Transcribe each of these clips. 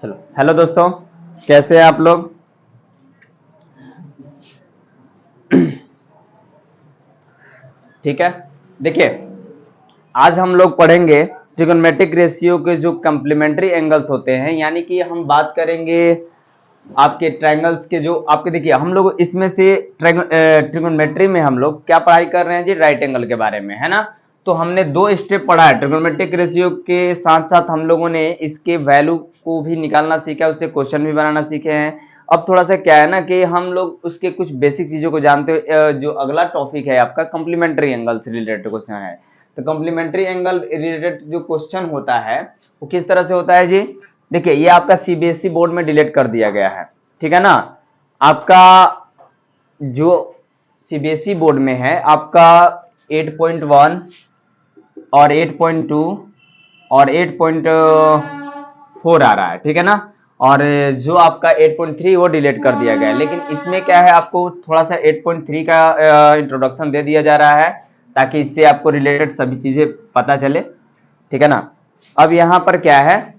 चलो, हेलो दोस्तों, कैसे हैं आप लोग। ठीक है। देखिए, आज हम लोग पढ़ेंगे ट्रिगोनोमेट्रिक रेशियो के जो कम्प्लीमेंट्री एंगल्स होते हैं, यानी कि हम बात करेंगे आपके ट्रायंगल्स के जो आपके। देखिए, हम लोग इसमें से ट्रिगोनोमेट्री में हम लोग क्या पढ़ाई कर रहे हैं जी, राइट एंगल के बारे में, है ना। तो हमने दो स्टेप पढ़ा है ट्रिगोनोमेट्रिक रेशियो के साथ साथ हम लोगों ने इसके वैल्यू को भी निकालना सीखा है, उससे क्वेश्चन भी बनाना सीखे हैं। अब थोड़ा सा क्या है ना कि हम लोग उसके कुछ बेसिक चीजों को जानते हुए जो अगला टॉपिक है आपका कम्प्लीमेंट्री एंगल से रिलेटेड क्वेश्चन है। तो कम्प्लीमेंट्री एंगल रिलेटेड जो क्वेश्चन होता है वो किस तरह से होता है जी। देखिए, ये आपका सीबीएसई बोर्ड में डिलीट कर दिया गया है, ठीक है ना। आपका जो सीबीएसई बोर्ड में है आपका 8.1 और 8.2 और 8.4 आ रहा है, ठीक है ना। और जो आपका 8.3 वो डिलीट कर दिया गया है, लेकिन इसमें क्या है, आपको थोड़ा सा 8.3 का इंट्रोडक्शन दे दिया जा रहा है ताकि इससे आपको रिलेटेड सभी चीजें पता चले, ठीक है ना। अब यहां पर क्या है,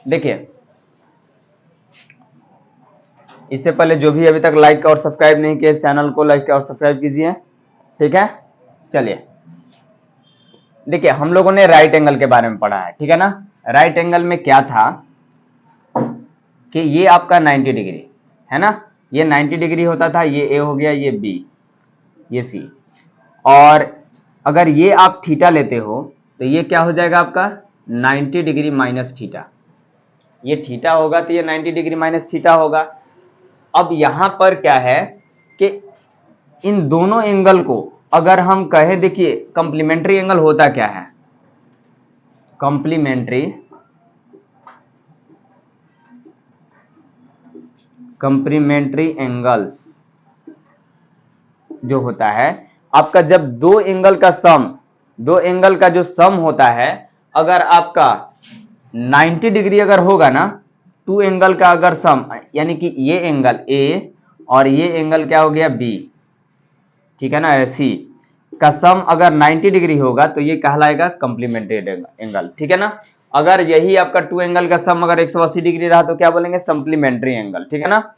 देखिए, इससे पहले जो भी अभी तक लाइक और सब्सक्राइब नहीं किए चैनल को लाइक और सब्सक्राइब कीजिए, ठीक है। चलिए, देखिए, हम लोगों ने राइट एंगल के बारे में पढ़ा है, ठीक है ना। राइट एंगल में क्या था कि ये आपका 90 डिग्री है ना, ये 90 डिग्री होता था, ये ए हो गया, ये बी, ये सी। और अगर ये आप थीटा लेते हो तो ये क्या हो जाएगा आपका 90 डिग्री माइनस थीटा। ये थीटा होगा तो ये 90 डिग्री माइनस थीटा होगा। अब यहां पर क्या है कि इन दोनों एंगल को अगर हम कहें, देखिए कंप्लीमेंट्री एंगल होता क्या है, कंप्लीमेंट्री एंगल्स जो होता है आपका, जब दो एंगल का जो सम होता है, अगर आपका 90 डिग्री अगर होगा ना, टू एंगल का अगर सम, यानी कि ये एंगल ए और ये एंगल क्या हो गया बी, ठीक है ना, सी का सम अगर 90 डिग्री होगा तो ये कहलाएगा कम्प्लीमेंट्री एंगल, ठीक है ना। अगर यही आपका टू एंगल का सम अगर 180 डिग्री रहा तो क्या बोलेंगे, सप्लीमेंट्री एंगल, ठीक है ना।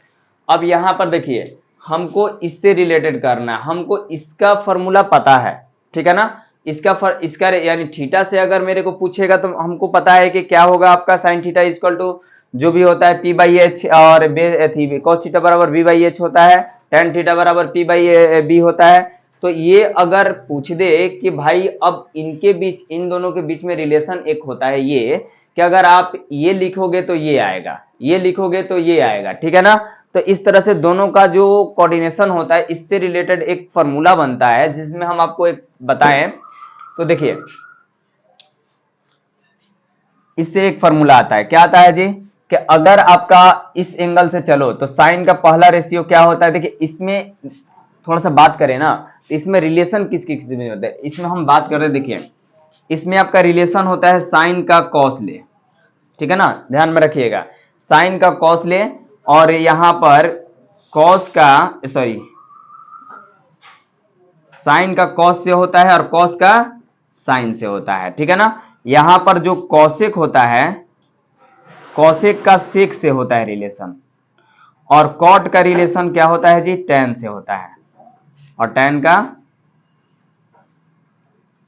अब यहां पर देखिए, हमको इससे रिलेटेड करना है, हमको इसका फॉर्मूला पता है, ठीक है ना। इसका यानी थीटा से अगर मेरे को पूछेगा तो हमको पता है कि क्या होगा आपका साइन थीटा इक्वल टू जो भी होता है पी बाई एच, और कॉस थीटा बराबर बी बाई एच होता है, टेन थीटा बराबर पी बाई बी होता है। तो ये अगर पूछ दे कि भाई अब इनके बीच, इन दोनों के बीच में रिलेशन एक होता है ये, कि अगर आप ये लिखोगे तो ये आएगा, ये लिखोगे तो ये आएगा, ठीक है ना। तो इस तरह से दोनों का जो कोऑर्डिनेशन होता है, इससे रिलेटेड एक फॉर्मूला बनता है जिसमें हम आपको एक बताएं। तो देखिए, इससे एक फॉर्मूला आता है, क्या आता है जी, कि अगर आपका इस एंगल से चलो तो साइन का पहला रेशियो क्या होता है। देखिए, इसमें थोड़ा सा बात करें ना, तो इसमें रिलेशन किस किस में होता है, इसमें हम बात कर रहे हैं। देखिए, इसमें आपका रिलेशन होता है साइन का कॉस ले, ठीक है ना, ध्यान में रखिएगा, साइन का कॉस ले, और यहां पर कॉस का, सॉरी, साइन का कॉस से होता है और कॉस का साइन से होता है, ठीक है ना। यहां पर जो कॉसेक होता है, कॉसेक का सेक से होता है रिलेशन, और कॉट का रिलेशन क्या होता है जी, टेन से होता है, और टेन का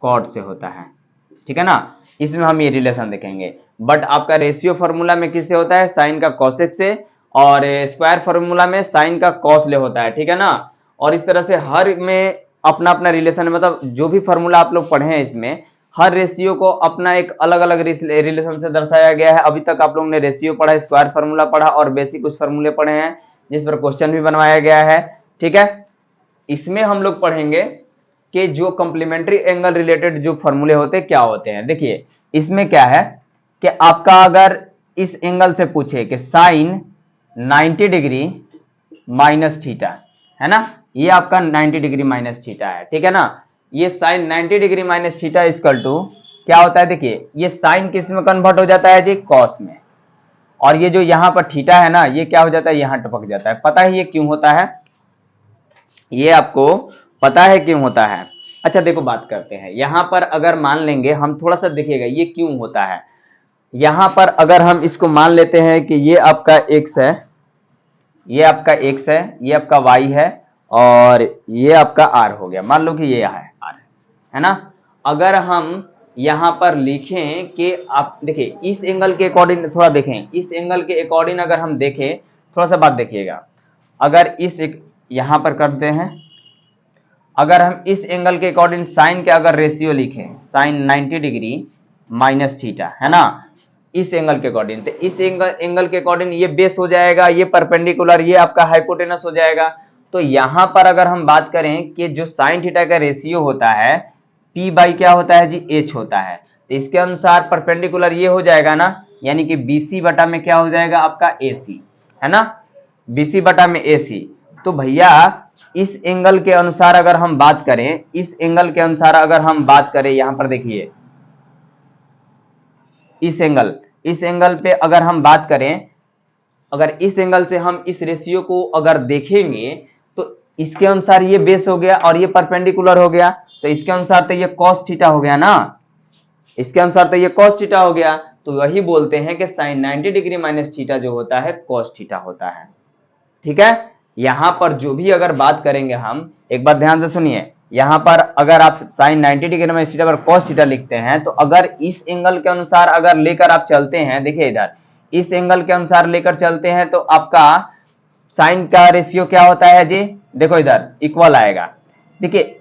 कॉट से होता है, ठीक है ना। इसमें हम ये रिलेशन देखेंगे, बट आपका रेशियो फॉर्मूला में किससे होता है, साइन का कॉसेक से, और स्क्वायर फॉर्मूला में साइन का कॉस ले होता है, ठीक है ना। और इस तरह से हर में अपना अपना रिलेशन है, मतलब जो भी फॉर्मूला आप लोग पढ़े हैं इसमें हर रेशियो को अपना एक अलग अलग रिलेशन से दर्शाया गया है। अभी तक आप लोगों ने रेशियो पढ़ा, स्क्वायर फॉर्मूला पढ़ा और बेसिक कुछ फॉर्मूले पढ़े हैं जिस पर क्वेश्चन भी बनवाया गया है, ठीक है। इसमें हम लोग पढ़ेंगे कि जो कम्प्लीमेंट्री एंगल रिलेटेड जो फॉर्मूले होते हैं क्या होते हैं। देखिए, इसमें क्या है कि आपका अगर इस एंगल से पूछे कि साइन 90 डिग्री माइनस थीटा, है ना, ये आपका 90 डिग्री माइनस थीटा है, ठीक है ना। ये sine 90 degree minus theta equal to क्या होता है, देखिए ये साइन किस में कन्वर्ट हो जाता है जी, कॉस में, और ये जो यहां पर थीटा है ना, ये क्या हो जाता है, यहां टपक जाता है। पता है ये क्यों होता है, ये आपको पता है क्यों होता है। अच्छा देखो बात करते हैं, यहां पर अगर मान लेंगे हम, थोड़ा सा देखिएगा ये क्यों होता है। यहां पर अगर हम इसको मान लेते हैं कि ये आपका x है, ये आपका x है, ये आपका y है, और ये आपका r हो गया, मान लो कि ये है r, है ना। अगर हम यहां पर लिखें कि आप देखिए इस एंगल के अकॉर्डिंग, थोड़ा देखें इस एंगल के अकॉर्डिंग अगर हम देखें, थोड़ा सा बात देखिएगा, अगर इस यहां पर करते हैं, अगर हम इस एंगल के अकॉर्डिंग साइन के अगर रेशियो लिखें, साइन 90 डिग्री माइनस थीटा, है ना, इस एंगल के अकॉर्डिंग, तो इस एंगल के अकॉर्डिंग ये बेस हो जाएगा, ये परपेंडिकुलर, ये आपका हाइपोटेनस हो जाएगा। तो यहां पर अगर हम बात करें कि जो साइन थीटा का रेशियो होता है P बाई क्या होता है जी, H होता है, तो इसके अनुसार परपेंडिकुलर ये हो जाएगा ना, यानी कि BC बटा में क्या हो जाएगा आपका AC, है ना, BC बटा में AC। तो भैया इस एंगल के अनुसार अगर हम बात करें, इस एंगल के अनुसार अगर हम बात करें, यहां पर देखिए इस एंगल पे अगर हम बात करें, अगर इस एंगल से हम इस रेशियो को अगर देखेंगे, तो इसके अनुसार ये बेस हो गया और ये परपेंडिकुलर हो गया, तो इसके अनुसार तो ये cos थीटा हो गया ना, इसके अनुसार तो ये cos थीटा हो गया। तो वही बोलते हैं कि साइन 90 डिग्री माइनस थीटा जो होता है cos थीटा होता है। ठीक है, यहां पर जो भी अगर बात करेंगे हम, एक बार ध्यान से सुनिए, यहां पर अगर आप साइन 90 डिग्री माइनस थीटा पर cos थीटा लिखते हैं, तो अगर इस एंगल के अनुसार अगर लेकर आप चलते हैं, देखिए इधर इस एंगल के अनुसार लेकर चलते हैं, तो आपका साइन का रेशियो क्या होता है जी, देखो इधर इक्वल आएगा। देखिए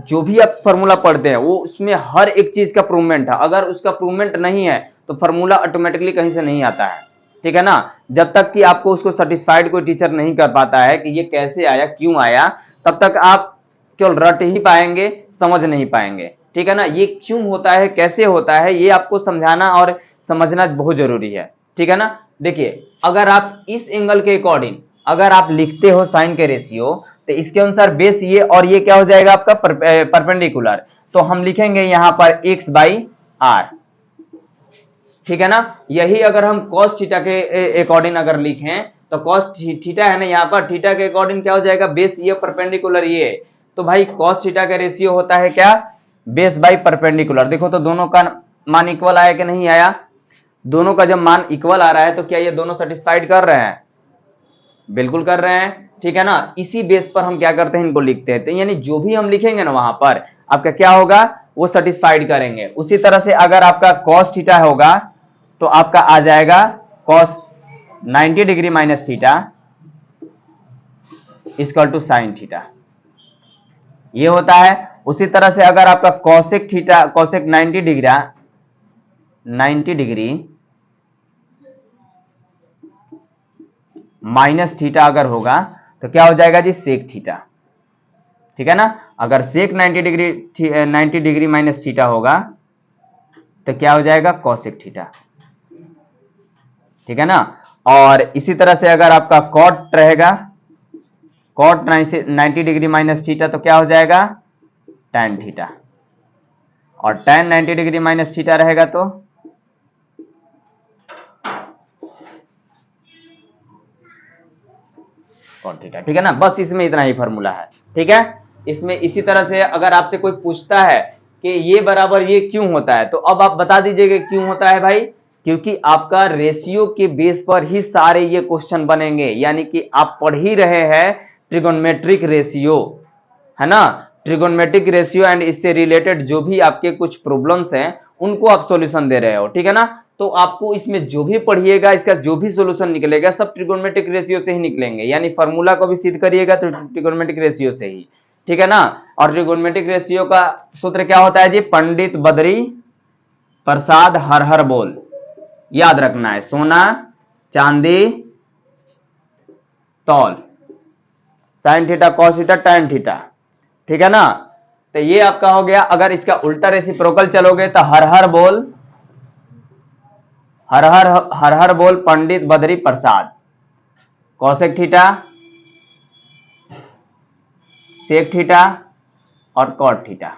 जो भी आप फॉर्मूला पढ़ते हैं वो उसमें हर एक चीज का प्रूवमेंट है, अगर उसका प्रूवमेंट नहीं है तो फॉर्मूला ऑटोमेटिकली कहीं से नहीं आता है। ठीक है ना, जब तक कि आपको उसको सेटिस्फाइड कोई टीचर नहीं कर पाता है कि ये कैसे आया क्यों आया, तब तक आप केवल रट ही पाएंगे, समझ नहीं पाएंगे। ठीक है ना, ये क्यों होता है कैसे होता है ये आपको समझाना और समझना बहुत जरूरी है। ठीक है ना, देखिए अगर आप इस एंगल के अकॉर्डिंग अगर आप लिखते हो साइन के रेशियो, तो इसके अनुसार बेस ये और ये क्या हो जाएगा आपका परपेंडिकुलर, तो हम लिखेंगे यहां पर x बाई आर। ठीक है ना, यही अगर हम cos थीटा के अकॉर्डिंग अगर लिखें, तो cos थीटा है ना, यहाँ पर थीटा के अकॉर्डिंग क्या हो जाएगा, बेस ये परपेंडिकुलर ये, तो भाई cos थीटा का रेशियो होता है क्या, बेस बाई परपेंडिकुलर। देखो तो दोनों का मान इक्वल आया कि नहीं आया, दोनों का जब मान इक्वल आ रहा है तो क्या ये दोनों सेटिस्फाइड कर रहे हैं, बिल्कुल कर रहे हैं। ठीक है ना, इसी बेस पर हम क्या करते हैं, इनको लिखते हैं, तो यानी जो भी हम लिखेंगे ना वहां पर आपका क्या होगा, वो सेटिस्फाइड करेंगे। उसी तरह से अगर आपका cos थीटा होगा तो आपका आ जाएगा cos 90 degree minus theta equal to sine theta, ये होता है। उसी तरह से अगर आपका cosec theta, cosec 90 degree minus theta अगर होगा तो क्या हो जाएगा जी, सेक थीटा। ठीक है ना, अगर सेक 90 डिग्री माइनस थीटा होगा तो क्या हो जाएगा, cosec थीटा। ठीक है ना, और इसी तरह से अगर आपका cot रहेगा, cot 90 डिग्री माइनस थीटा, तो क्या हो जाएगा, tan थीटा, और tan 90 डिग्री माइनस थीटा रहेगा तो cot थीटा। ठीक है ना, बस इसमें इतना ही फॉर्मूला है। ठीक है, इसमें इसी तरह से अगर आपसे कोई पूछता है कि ये बराबर ये क्यों होता है, तो अब आप बता दीजिएगा क्यों होता है भाई, क्योंकि आपका रेशियो के बेस पर ही सारे ये क्वेश्चन बनेंगे, यानी कि आप पढ़ ही रहे हैं ट्रिगोनोमेट्रिक रेशियो, है ना, ट्रिगोनोमेट्रिक रेशियो एंड इससे रिलेटेड जो भी आपके कुछ प्रॉब्लम्स हैं उनको आप सॉल्यूशन दे रहे हो। ठीक है ना, तो आपको इसमें जो भी पढ़िएगा इसका जो भी सॉल्यूशन निकलेगा सब ट्रिगोनोमेट्रिक रेशियो से ही निकलेंगे, यानी फार्मूला को भी सिद्ध करिएगा तो ट्रिगोनोमेट्रिक रेशियो से ही। ठीक है ना, और ट्रिगोनोमेट्रिक रेशियो का सूत्र क्या होता है जी, पंडित बद्री प्रसाद हर हर बोल, याद रखना है, सोना चांदी तौल, sine theta cos theta tan theta. ठीक है ना, तो ये आपका हो गया। अगर इसका उल्टा रेसिप्रोकल चलोगे तो हर हर बोल, हर हर बोल Pandit Badri Prasad, Kaushik theta sec theta और कॉट थीटा।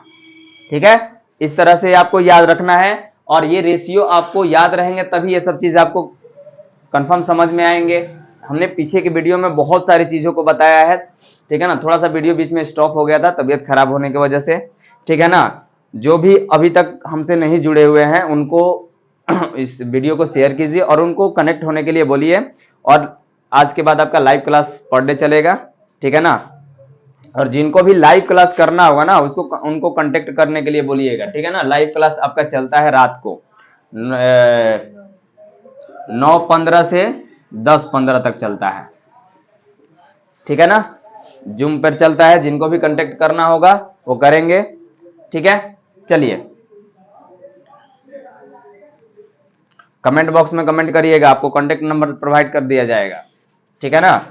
ठीक है, इस तरह से आपको याद रखना है, और ये रेशियो आपको याद रहेंगे तभी ये सब चीज आपको कंफर्म समझ में आएंगे। हमने पीछे की वीडियो में बहुत सारी चीजों को बताया है। ठीक है ना, थोड़ा सा वीडियो बीच में स्टॉप हो गया था तबीयत खराब होने की वजह से। ठीक है ना। जो भी अभी तक हमसे नहीं जुड़े हुए हैं उनको इस वीडियो को शेयर कीजिए और उनको कनेक्ट होने के लिए बोलिए। और आज के बाद आपका लाइव क्लास पर डे चलेगा, ठीक है ना। और जिनको भी लाइव क्लास करना होगा ना उसको उनको कांटेक्ट करने के लिए बोलिएगा, ठीक है ना। लाइव क्लास आपका चलता है रात को 9:15 से 10:15 तक चलता है, ठीक है ना। जूम पर चलता है, जिनको भी कांटेक्ट करना होगा वो करेंगे, ठीक है। चलिए कमेंट बॉक्स में कमेंट करिएगा, आपको कांटेक्ट नंबर प्रोवाइड कर दिया जाएगा, ठीक है ना।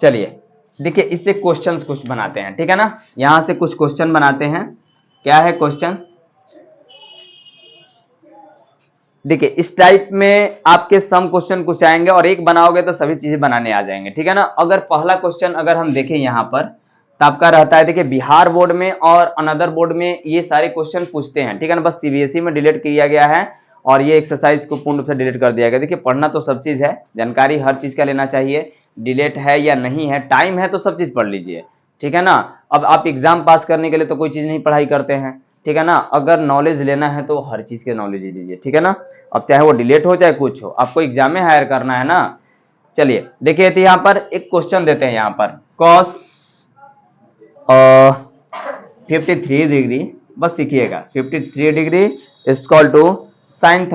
चलिए देखिए इससे क्वेश्चंस कुछ बनाते हैं, ठीक है ना। यहां से कुछ क्वेश्चन बनाते हैं। क्या है क्वेश्चन, देखिए इस टाइप में आपके सम क्वेश्चन कुछ आएंगे और एक बनाओगे तो सभी चीजें बनाने आ जाएंगे, ठीक है ना। अगर पहला क्वेश्चन अगर हम देखें यहां पर तो आपका रहता है, देखिए बिहार बोर्ड में और अनदर बोर्ड में ये सारे क्वेश्चन पूछते हैं, ठीक है ना। बस सीबीएसई में डिलीट किया गया है और ये एक्सरसाइज को पूर्ण रूप से डिलीट कर दिया गया। देखिए पढ़ना तो सब चीज है, जानकारी हर चीज का लेना चाहिए, डिलीट है या नहीं है, टाइम है तो सब चीज पढ़ लीजिए, ठीक है ना। अब आप एग्जाम पास करने के लिए तो कोई चीज नहीं पढ़ाई करते हैं, ठीक है ना। अगर नॉलेज लेना है तो हर चीज के नॉलेज ही लीजिए, ठीक है ना। अब चाहे वो डिलीट हो चाहे कुछ हो, आपको एग्जाम में हायर करना है ना। चलिए देखिए तो यहाँ पर एक क्वेश्चन देते हैं, यहाँ पर cos 53 डिग्री, बस सीखिएगा 53 degree equal to sin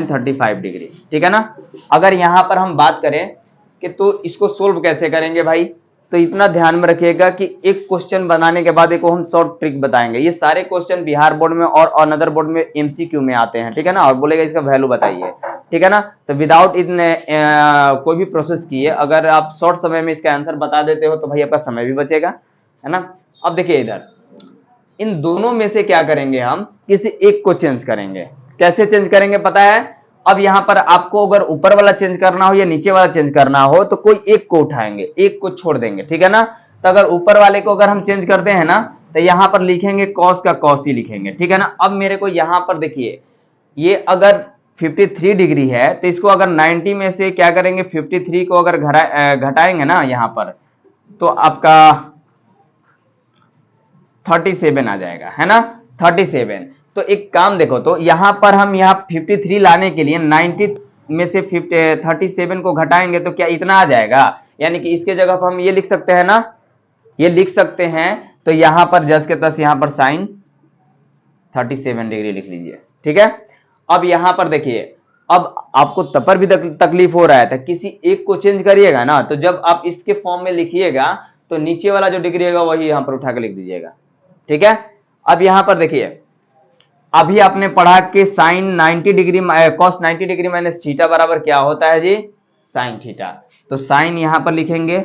35 degree, ठीक है ना। अगर यहां पर हम बात करें कि तो इसको सोल्व कैसे करेंगे भाई, तो इतना ध्यान में रखिएगा कि एक क्वेश्चन बनाने के बाद एक हम शॉर्ट ट्रिक बताएंगे। ये सारे क्वेश्चन बिहार बोर्ड में और अनदर बोर्ड में एमसीक्यू में आते हैं, ठीक है ना। और बोलेगा इसका वैल्यू बताइए, ठीक है ना। तो विदाउट इतने कोई भी प्रोसेस किए अगर आप शॉर्ट समय में इसका आंसर बता देते हो तो भाई आपका समय भी बचेगा, है ना। अब देखिए इधर इन दोनों में से क्या करेंगे, हम किसी एक को चेंज करेंगे। कैसे चेंज करेंगे पता है। अब यहां पर आपको अगर ऊपर वाला चेंज करना हो या नीचे वाला चेंज करना हो तो कोई एक को उठाएंगे, एक को छोड़ देंगे, ठीक है ना। तो अगर ऊपर वाले को अगर हम चेंज करते हैं ना तो यहां पर लिखेंगे कॉस का कॉस ही लिखेंगे, ठीक है ना। अब मेरे को यहां पर देखिए ये अगर 53 डिग्री है तो इसको अगर 90 में से क्या करेंगे 53 को अगर घटाएंगे ना यहां पर तो आपका 37 आ जाएगा, है ना। 37। तो एक काम देखो, तो यहां पर हम यहाँ 53 लाने के लिए 90 में से 37 को घटाएंगे तो क्या इतना आ जाएगा। यानी कि इसके जगह पर हम ये लिख सकते हैं ना, ये लिख सकते हैं। तो यहां पर जस के तस यहां पर साइन 37 डिग्री लिख लीजिए, ठीक है। अब यहां पर देखिए अब आपको तब पर भी तकलीफ हो रहा है तो किसी एक को चेंज करिएगा ना, तो जब आप इसके फॉर्म में लिखिएगा तो नीचे वाला जो डिग्री होगा वही यहां पर उठा के लिख दीजिएगा, ठीक है। अब यहां पर देखिए अभी आपने पढ़ा कि sine 90 degree cos 90 degree minus theta बराबर क्या होता है जी, साइन थीटा। तो साइन यहां पर लिखेंगे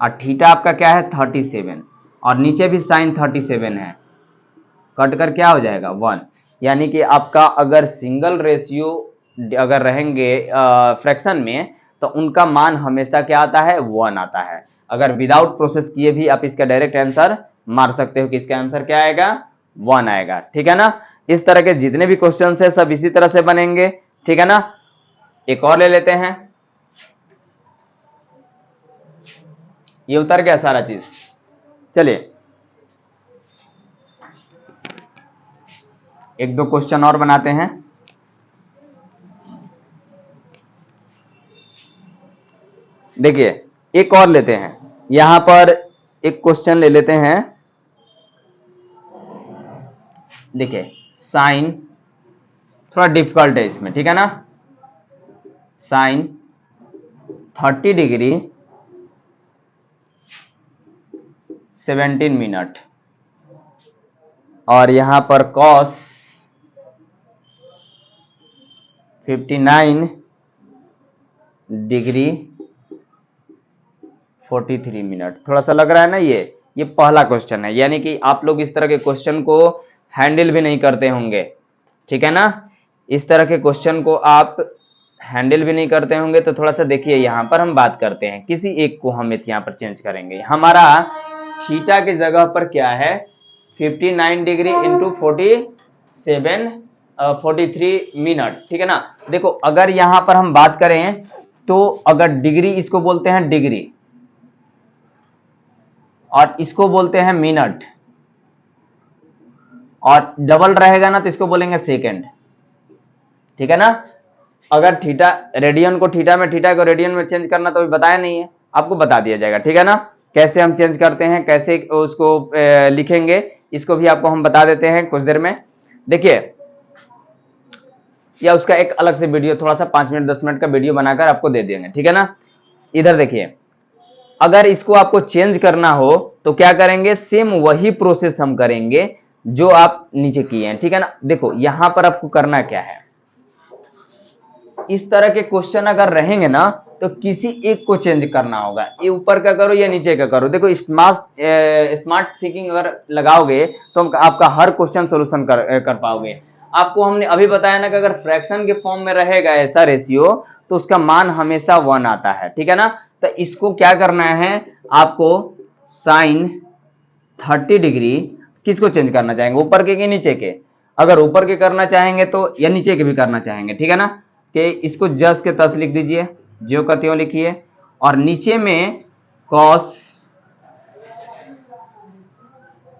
और थीटा आपका क्या है 37 और नीचे भी साइन 37 है, कट कर क्या हो जाएगा 1। यानी कि आपका अगर सिंगल रेशियो अगर रहेंगे फ्रैक्शन में तो उनका मान हमेशा क्या आता है 1 आता है। अगर विदाउट प्रोसेस किए भी आप इसका डायरेक्ट आंसर मार सकते हो कि इसका आंसर क्या आएगा 1 आएगा, ठीक है ना। इस तरह के जितने भी क्वेश्चन है सब इसी तरह से बनेंगे, ठीक है ना। एक और ले लेते हैं, ये उतर गया सारा चीज। चलिए एक दो क्वेश्चन और बनाते हैं। देखिए एक और लेते हैं, यहां पर एक क्वेश्चन ले लेते हैं। देखिए साइन थोड़ा डिफिकल्ट है इसमें, ठीक है ना। साइन 30 डिग्री 17 मिनट और यहां पर कॉस 59 डिग्री 43 मिनट। थोड़ा सा लग रहा है ना, ये पहला क्वेश्चन है, यानी कि आप लोग इस तरह के क्वेश्चन को हैंडल भी नहीं करते होंगे, ठीक है ना। इस तरह के क्वेश्चन को आप हैंडल भी नहीं करते होंगे। तो थोड़ा सा देखिए यहां पर हम बात करते हैं, किसी एक को हम यहां पर चेंज करेंगे। हमारा थीटा की जगह पर क्या है 59 डिग्री इंटू 43 मिनट, ठीक है ना। देखो अगर यहां पर हम बात करें तो अगर डिग्री इसको बोलते हैं डिग्री और इसको बोलते हैं मिनट, और डबल रहेगा ना तो इसको बोलेंगे सेकेंड। ठीक है ना। अगर थीटा रेडियन को थीटा में, थीटा को रेडियन में चेंज करना तो अभी बताया नहीं है, आपको बता दिया जाएगा। ठीक है ना, कैसे हम चेंज करते हैं, कैसे उसको लिखेंगे, इसको भी आपको हम बता देते हैं कुछ देर में। देखिए, या उसका एक अलग से वीडियो, थोड़ा सा 5 मिनट 10 मिनट का वीडियो बनाकर आपको दे देंगे। ठीक है ना। इधर देखिए, अगर इसको आपको चेंज करना हो तो क्या करेंगे, सेम वही प्रोसेस हम करेंगे जो आप नीचे किए हैं। ठीक है ना। देखो यहां पर आपको करना क्या है, इस तरह के क्वेश्चन अगर रहेंगे ना तो किसी एक को चेंज करना होगा, ये ऊपर का करो या नीचे का करो। देखो स्मार्ट थिंकिंग अगर लगाओगे तो आपका हर क्वेश्चन सोल्यूशन कर पाओगे। आपको हमने अभी बताया ना कि अगर फ्रैक्शन के फॉर्म में रहेगा ऐसा रेशियो तो उसका मान हमेशा 1 आता है। ठीक है ना। तो इसको क्या करना है आपको, साइन 30 डिग्री किसको चेंज करना चाहेंगे, ऊपर के कि नीचे के। अगर ऊपर के करना चाहेंगे तो, या नीचे के भी करना चाहेंगे। ठीक है ना, कि इसको जस के तस लिख दीजिए, ज्यों का त्यों लिखिए, और नीचे में कॉस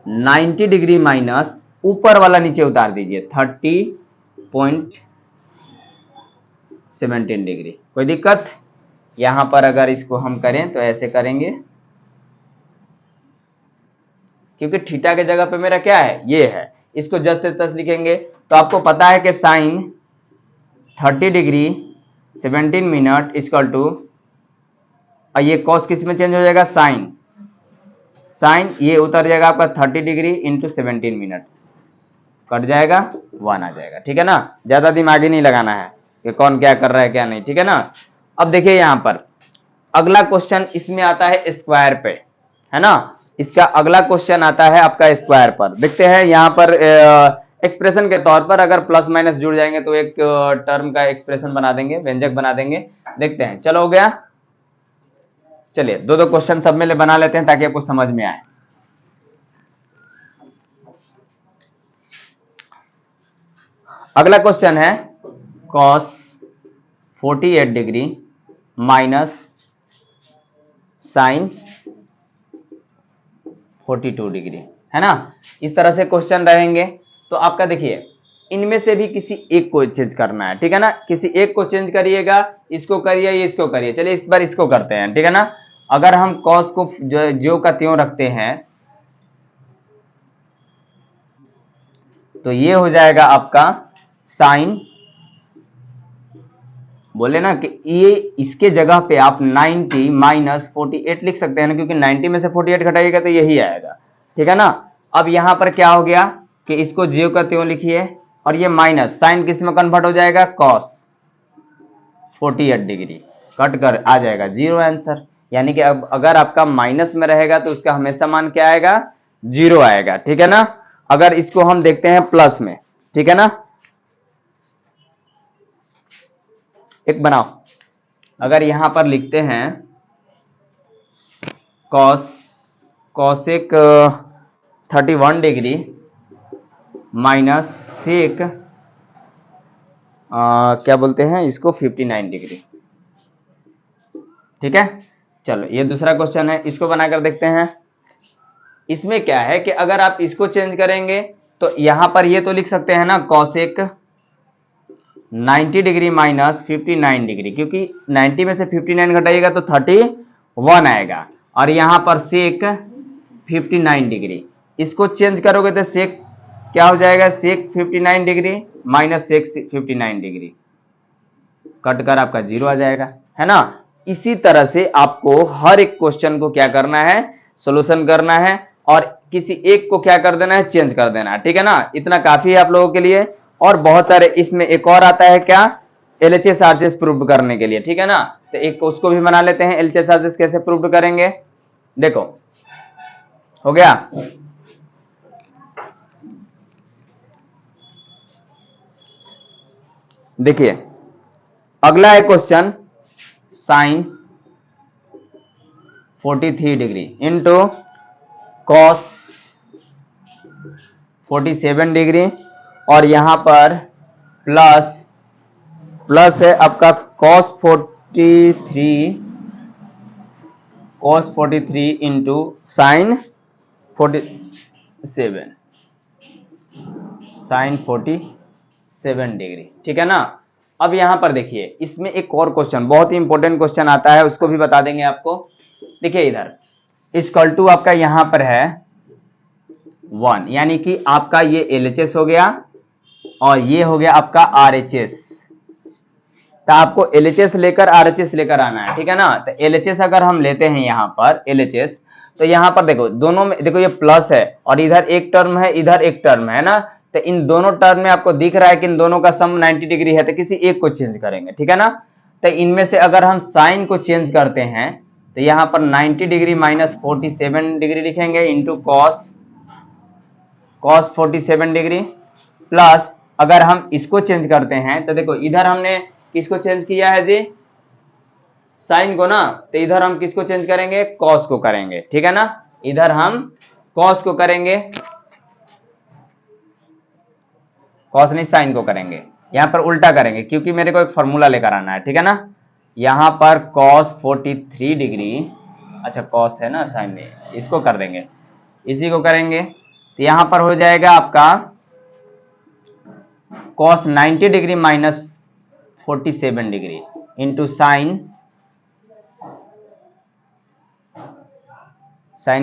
90 डिग्री माइनस ऊपर वाला नीचे उतार दीजिए 30.17 डिग्री। कोई दिक्कत। यहां पर अगर इसको हम करें तो ऐसे करेंगे, क्योंकि थीटा के जगह पे मेरा क्या है, ये है, इसको जस से तस लिखेंगे तो आपको पता है कि sine 30 degree 17 minute equal to, ये कॉस किस में चेंज हो जाएगा, साइन, साइन ये उतर जाएगा आपका 30 डिग्री इंटू 17 मिनट, कट जाएगा 1 आ जाएगा। ठीक है ना, ज्यादा दिमाग ही नहीं लगाना है कि कौन क्या कर रहा है क्या नहीं। ठीक है ना। अब देखिए यहां पर अगला क्वेश्चन इसमें आता है स्क्वायर पे, है ना। इसका अगला क्वेश्चन आता है आपका स्क्वायर पर। देखते हैं यहां पर एक्सप्रेशन के तौर पर अगर प्लस माइनस जुड़ जाएंगे तो एक टर्म का एक्सप्रेशन बना देंगे, व्यंजक बना देंगे। देखते हैं, चलो हो गया। चलिए दो दो क्वेश्चन सब में बना लेते हैं ताकि आपको समझ में आए। अगला क्वेश्चन है cos 48 degree minus sine 42 degree, है ना। इस तरह से क्वेश्चन रहेंगे। तो आपका देखिए, इनमें से भी किसी एक को चेंज करना है। ठीक है ना, किसी एक को चेंज करिएगा, इसको करिए या इसको करिए। चलिए इस बार इसको करते हैं। ठीक है ना। अगर हम cos को ज्यों का त्यों रखते हैं तो ये हो जाएगा आपका साइन, बोले ना कि ये इसके जगह पे आप 90 माइनस 48 लिख सकते हैं ना, क्योंकि 90 में से 48 घटाइएगा तो यही आएगा। ठीक है ना। अब यहां पर क्या हो गया कि इसको ज्यों का त्यों लिखिए, और ये माइनस साइन किस में कन्वर्ट हो जाएगा, कॉस 48 डिग्री, कट कर आ जाएगा 0 आंसर। यानी कि अब अगर आपका माइनस में रहेगा तो उसका हमेशा मान क्या आएगा, 0 आएगा। ठीक है ना। अगर इसको हम देखते हैं प्लस में, ठीक है ना, एक बनाओ, अगर यहां पर लिखते हैं कॉसेक 31 डिग्री माइनस सेक क्या बोलते हैं इसको 59 डिग्री। ठीक है। चलो ये दूसरा क्वेश्चन है, इसको बनाकर देखते हैं। इसमें क्या है कि अगर आप इसको चेंज करेंगे तो यहां पर ये तो लिख सकते हैं ना कॉसेक 90 डिग्री माइनस 59 डिग्री, क्योंकि 90 में से 59 घटाइएगा तो 31 आएगा, और यहां पर सेक 59 डिग्री। इसको चेंज करोगे तो सेक क्या हो जाएगा, sec 59 degree minus sec 59 degree, cut कर आपका 0 आ जाएगा, है ना। इसी तरह से आपको हर एक क्वेश्चन को क्या करना है, सॉल्यूशन करना है, और किसी एक को क्या कर देना है, चेंज कर देना है। ठीक है ना। इतना काफी है आप लोगों के लिए। और बहुत सारे इसमें एक और आता है क्या, एलएचएस आरएचएस प्रूव करने के लिए। ठीक है ना। तो एक उसको भी बना लेते हैं, एलएचएस आरएचएस कैसे प्रूव करेंगे। देखो हो गया। देखिए अगला है question, sine 43 degree into cos 47 degree, और यहां पर प्लस है आपका cos 43 cos 43 into sine 47 degree, ठीक है ना। अब यहां पर देखिए, इसमें एक और क्वेश्चन, बहुत ही इंपॉर्टेंट क्वेश्चन आता है, उसको भी बता देंगे आपको। देखिए इधर इक्वल टू आपका यहां पर है 1, यानी कि आपका ये LHS हो गया और ये हो गया आपका RHS। तो आपको LHS लेकर RHS लेकर आना है, ठीक है ना। तो LHS अगर हम लेते हैं यहां पर LHS, तो यहां पर देखो दोनों में देखो ये प्लस है और इधर एक टर्म है, इधर एक टर्म है ना। तो इन दोनों टर्म में आपको दिख रहा है कि इन दोनों का सम 90 डिग्री है, तो किसी एक को चेंज करेंगे, ठीक है ना। तो इनमें से अगर हम साइन को चेंज करते हैं तो यहां पर 90 डिग्री माइनस 47 डिग्री लिखेंगे इंटू कॉस 47 डिग्री, प्लस अगर हम इसको चेंज करते हैं तो देखो इधर हमने किसको चेंज किया है जी, साइन को ना। तो इधर हम किसको चेंज करेंगे, कॉस को करेंगे, ठीक है ना। इधर हम कॉस को करेंगे, कॉस नहीं साइन को करेंगे। यहां पर उल्टा करेंगे क्योंकि मेरे को एक फॉर्मूला लेकर आना है, ठीक है ना। यहां पर cos 43 डिग्री, अच्छा कॉस है ना, साइन नहीं, इसको कर देंगे, इसी को करेंगे। तो यहां पर हो जाएगा आपका cos 90 degree minus 47 degree into sign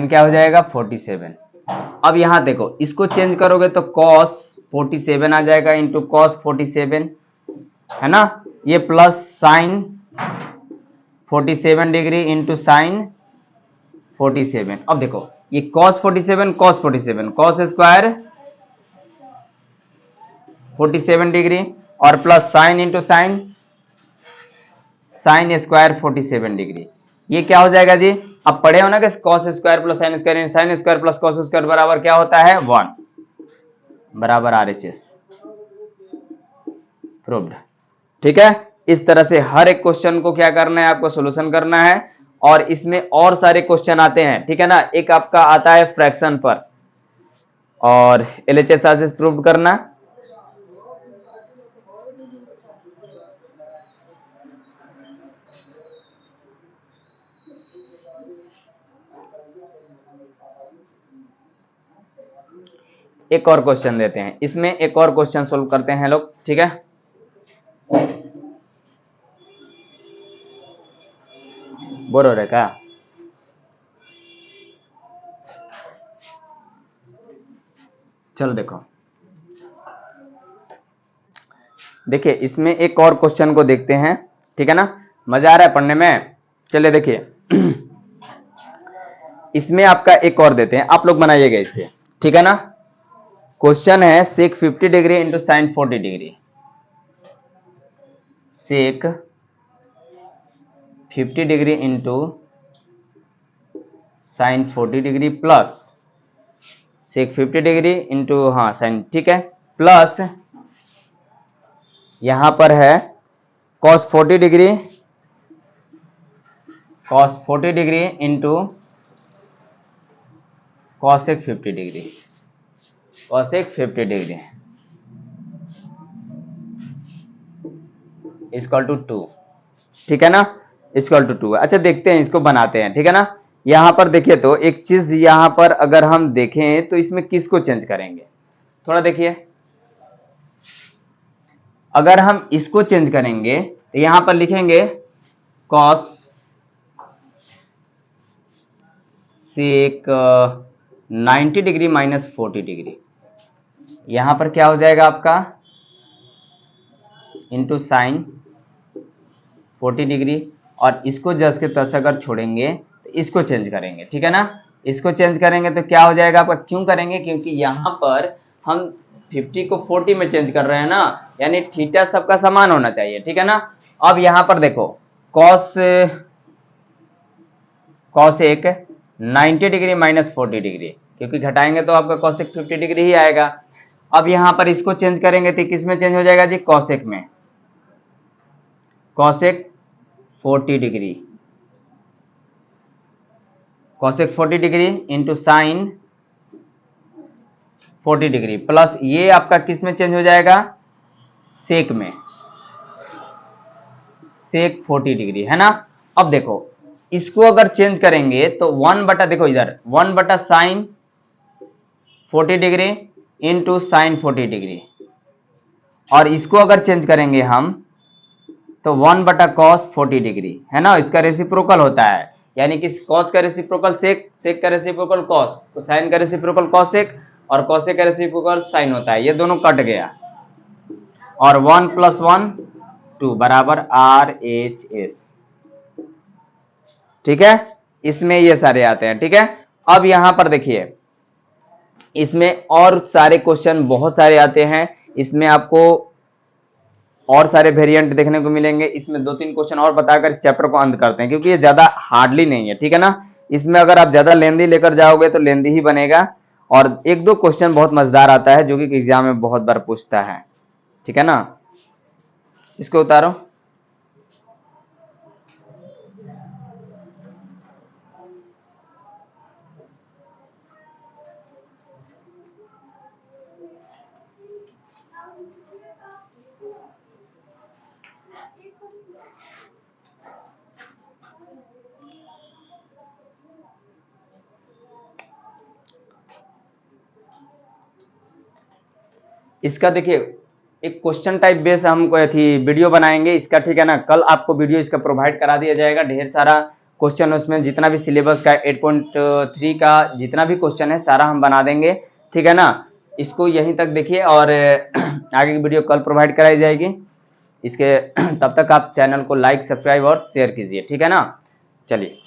क्या हो जाएगा 47। अब यहां देखो इसको चेंज करोगे तो cos 47 आ जाएगा इंटू cos 47, है ना। ये plus sign 47 degree into sign 47। अब देखो ये cos 47 cos स्क्वायर 47 डिग्री और plus sine into sine square 47 degree. ये क्या हो जाएगा जी, अब पढ़े हो ना कि cos square plus sine square plus cos square बराबर क्या होता है 1 बराबर RHS, प्रूव्ड, ठीक है। इस तरह से हर एक क्वेश्चन को क्या करना है, आपको सॉल्यूशन करना है। और इसमें और सारे क्वेश्चन आते हैं, ठीक है ना। एक आपका आता है फ्रैक्शन पर और LHS RHS प्रूव करना। एक और क्वेश्चन देते हैं, इसमें एक और क्वेश्चन सोल्व करते हैं लोग, ठीक है। बोर हो रहे क्या, चलो देखो, देखिए इसमें एक और क्वेश्चन को देखते हैं, ठीक है ना। मजा आ रहा है पढ़ने में, चलिए देखिए इसमें आपका एक और देते हैं, आप लोग बनाइएगा इसे, ठीक है ना। क्वेश्चन है sec 50 degree into sine 40 degree, sec 50 degree into sine 40 degree plus sec 50 degree into हाँ साइन, ठीक है, प्लस यहां पर है cos 40 degree into cosec 50 degree, cosec 50 degree equal to 2, ठीक है ना, इक्वल टू 2। अच्छा देखते हैं, इसको बनाते हैं, ठीक है ना। यहां पर देखिए तो एक चीज यहां पर अगर हम देखें तो इसमें किसको चेंज करेंगे, थोड़ा देखिए। अगर हम इसको चेंज करेंगे तो यहां पर लिखेंगे cos सेक 90 डिग्री माइनस 40 डिग्री, यहां पर क्या हो जाएगा आपका इंटू साइन 40 डिग्री, और इसको जस के तस अगर छोड़ेंगे तो इसको चेंज करेंगे, ठीक है ना। इसको चेंज करेंगे तो क्या हो जाएगा आपका, क्यों करेंगे, क्योंकि यहां पर हम 50 को 40 में चेंज कर रहे हैं ना, यानी थीटा सबका समान होना चाहिए, ठीक है ना। अब यहां पर देखो cosec 90 डिग्री माइनस 40 डिग्री, क्योंकि घटाएंगे तो आपका cosec 50 डिग्री ही आएगा। अब यहां पर इसको चेंज करेंगे तो किस में चेंज हो जाएगा जी, cosec में, cosec 40 degree, cosec 40 degree into sine 40 degree, plus ये आपका किस में चेंज हो जाएगा, सेक में, सेक 40 डिग्री, है ना। अब देखो इसको अगर चेंज करेंगे तो 1 बटा, देखो इधर 1 बटा sine 40 degree into sine 40 degree, और इसको अगर चेंज करेंगे हम तो 1 बटा कॉस 40 डिग्री, है ना, इसका रेसिप्रोकल होता है, यानी कि कॉस का रेसिप्रोकल सेक, सेक का रेसिप्रोकल कॉस, तो साइन का रेसिप्रोकल कॉसेक और कॉसेक का रेसिप्रोकल साइन होता है, ये दोनों कट गया, और 1 प्लस 1 2 बराबर RHS। ठीक है, इसमें ये सारे आते हैं। ठीक है, अब यहां पर देखिए इसमें और सारे क्वेश्चन बहुत सारे आते हैं, इसमें आपको और सारे वेरिएंट देखने को मिलेंगे। इसमें 2-3 क्वेश्चन और बताकर इस चैप्टर को अंत करते हैं, क्योंकि ये ज्यादा हार्डली नहीं है। ठीक है ना, इसमें अगर आप ज्यादा लेंदी लेकर जाओगे तो लेंदी ही बनेगा, और 1-2 क्वेश्चन बहुत मजेदार आता है जो कि एग्जाम में बहुत बार पूछता है। ठीक है ना, इसको उतारो। इसका देखिए एक क्वेश्चन टाइप बेस हम वीडियो बनाएंगे इसका। ठीक है ना, कल आपको वीडियो इसका प्रोवाइड करा दिया जाएगा, ढेर सारा क्वेश्चन उसमें, जितना भी सिलेबस का 8.3 का जितना भी क्वेश्चन है सारा हम बना देंगे। ठीक है ना, इसको यहीं तक देखिए, और आगे की वीडियो कल प्रोवाइड कराई जाएगी इसके। तब तक आप चैनल को लाइक, सब्सक्राइब और शेयर कीजिए। ठीक है ना, चलिए।